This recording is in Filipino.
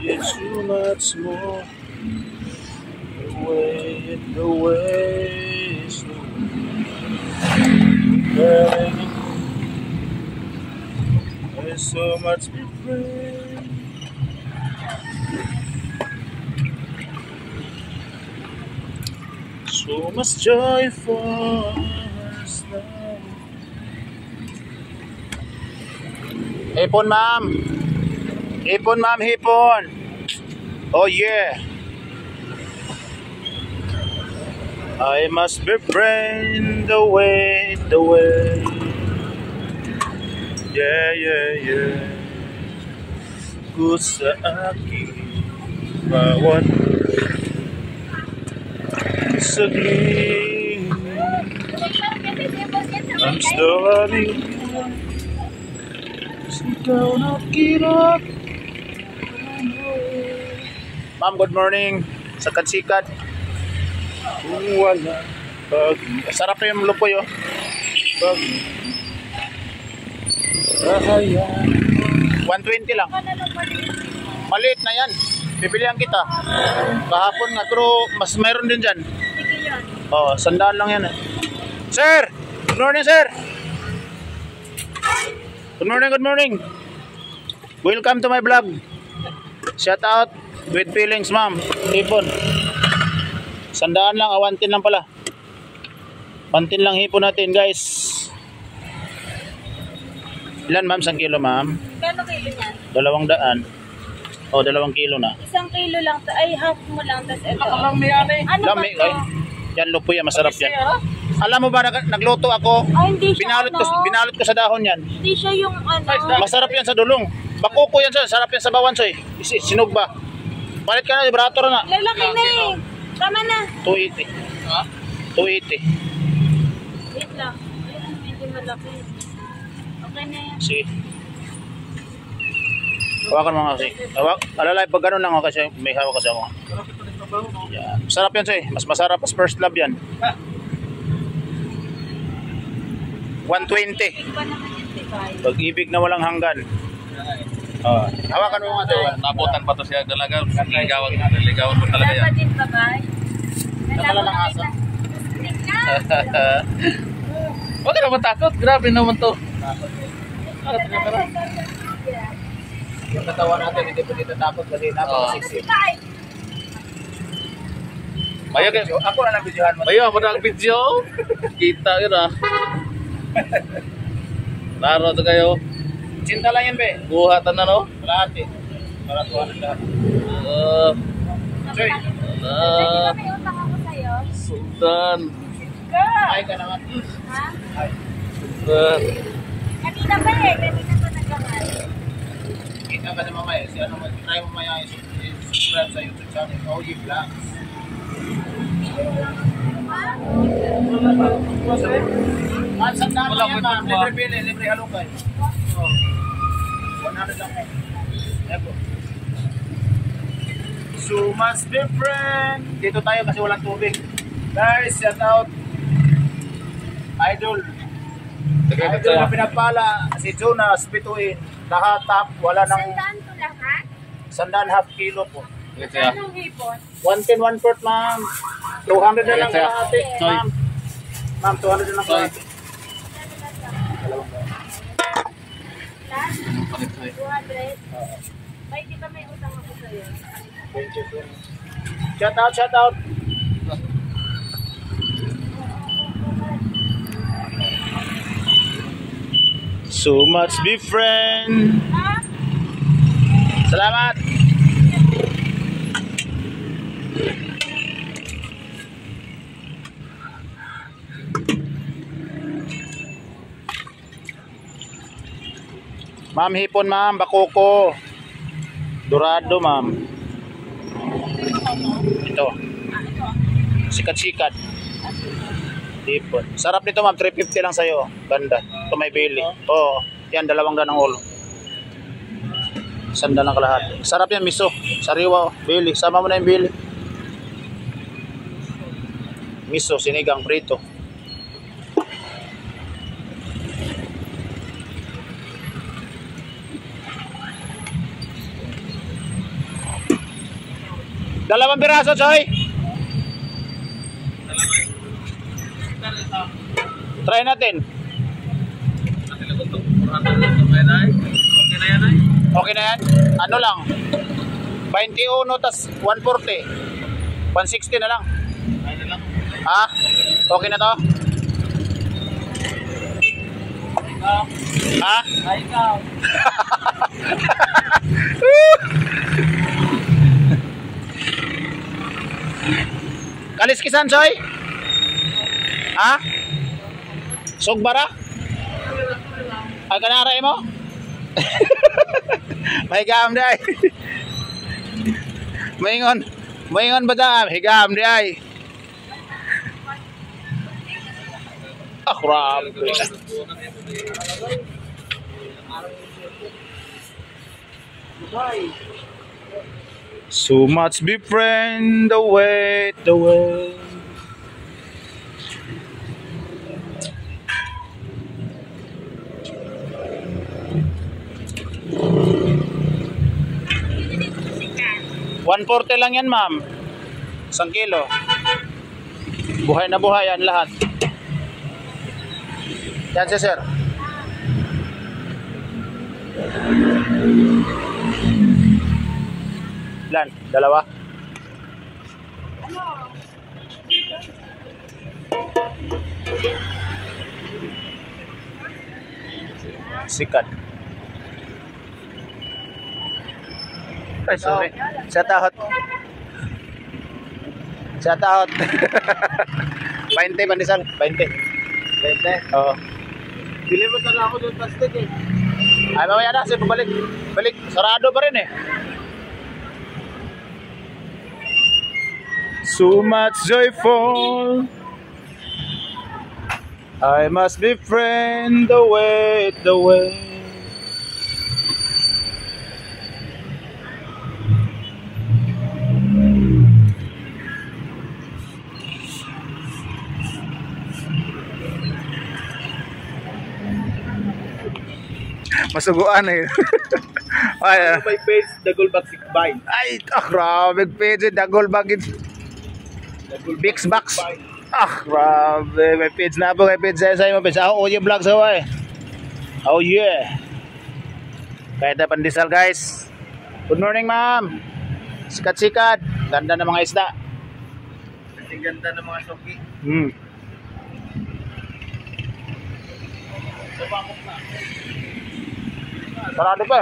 It's too much more. The way is the way. There's so much different. So much joy for us now. Hipon, ma'am. Hipon, ma'am, hipon. Oh, yeah. I must befriend the way, the way. Yeah, yeah, yeah. Good sa aking bawat saglit. I'm still loving you. Ikaw na kirap. Ma'am, good morning. Sikat-sikat. Wala. Sarap na yung lupoy, oh. Pag. 120 lang. Maliit na yan. Bibilihan kita. Kahapon nga, pero mas mayroon din dyan. Oh, 100 lang yan, eh. Sir! Good morning, sir! Good morning, good morning. Welcome to my vlog. Shout out with feelings, ma'am. Hipon. 100 lang, 110 lang pala. 110 lang hipon natin, guys. Ilan, ma'am? 1 kilo, ma'am? Kano kilo yan? 200. O, 2 kilo na. 1 kilo lang. Ay, half mo lang. Tas ito. Lami yan eh. Ano ba ito? Yan, lupoy yan. Masarap yan. Alam mo ba, nagluto ako. Ay, hindi siya binalot ko sa dahon yan. Hindi siya yung ano. Masarap yan sa dulong. Bakuko yan, sir. Sarap yan sa bawansoy. Sinog ba? Palit ka na, vibrator na. Lalaki na eh. Tama na. 280. Ha? 280. Wait lang. Ayun, medyo malaki. Okay na yan. Sige. Hawakan mo nga kasi. Alalay, pag gano'n lang ako kasi may hawak kasi ako. Yan. Masarap yan, sir. Mas masarap as first love yan. 120. Iba naman yung tibay. Pag-ibig na walang hanggan. Hawakan mo nga ito. Nabutan pa to siya dalaga. Ligawan mo talaga yan. Dapat din babay. Nakala ng asa. Huwag ka naman takot. Grabe naman to. Yung katawan natin hindi po dito takot kasi napakasiksi. Maya kayo. Ako na nabidyohan mo. Maya, mo na ang video. Kita yun ah. Laro to kayo. Cinta lang yan, be. Buhatan na no? Lahat eh. Para tuwan ng lahat. Soy. May utang ako sa'yo. Sultan. Ay ka naman. Ha? Ay. Sultan. Kanina pa eh. Kanina pa nagkamal. Kita ka sa mamaya. Si ano, try mo maya subscribe sa YouTube channel. OG Vlogs. Saan na lang yan, ma'am? Libre pili, libre halukay. 100 lang. Eko. So much different. Dito tayo kasi walang tubig. Guys, shout out. Idol. Idol na pinagpala. Si Jonas, Bituin. Lahat top. Wala nang Sandaan to lahat? 1.5 kilo po. Anong hipon? 110, 1/4, ma'am. 200 na lang kalahati, ma'am. Ma'am, 200 na lang kalahati. Lahat? 200? May di ba may utang ako sa'yo? Shout out, shout out. So much different. Ha? Salamat. Ma'am, hipon, ma'am, bakoko. Dorado, ma'am. Ito. Sikat-sikat. Hipon. Sarap nito, ma'am. 350 lang sa'yo. Ganda. Ito may bili. Oo. Yan, 200 ang ulo. 100 lang kalahati. Sarap yan, miso. Sariwa, bili. Sama mo na yung bili. Miso, sinigang, prito. Dalawang piraso, Choy. Try natin. Okay na yan? Ano lang? 21 tas 140. 160 na lang. Ha? Okay na to? Ha? Kaliskisan, Choy? Ha? Sugbara? Ay, kanaray mo? May higam di ay. Maingon ba da? Higam di ay. Ah, grabe. So much befriend the way, the way. $140 lang yan, ma'am. 1 kilo. Buhay na buhay yan lahat. Yan si sir. Ilan? Dalawa? Sikat. Ay, sorry. Sa tahot. Sa tahot. 20 pandesal. 20. 20? Oo. Bili mo sana ako doon plastic eh. Ay, mamaya na. Sige, balik. Balik. Sarado pa rin eh. So much joyful, I must befriend the way, the way. Masuguan eh. Ay, May page, Dagol Bagsik Bay. ay, grabe page, dagol bagid. Bix box. Grabe, may page na po, may page sa mo, page. Oh, yung vlog sa way. Oh yeah. Kahit na pandesal, guys. Good morning, ma'am. Sikat-sikat. Ganda ng mga isda. Ang ganda ng mga soki. Sarado pa.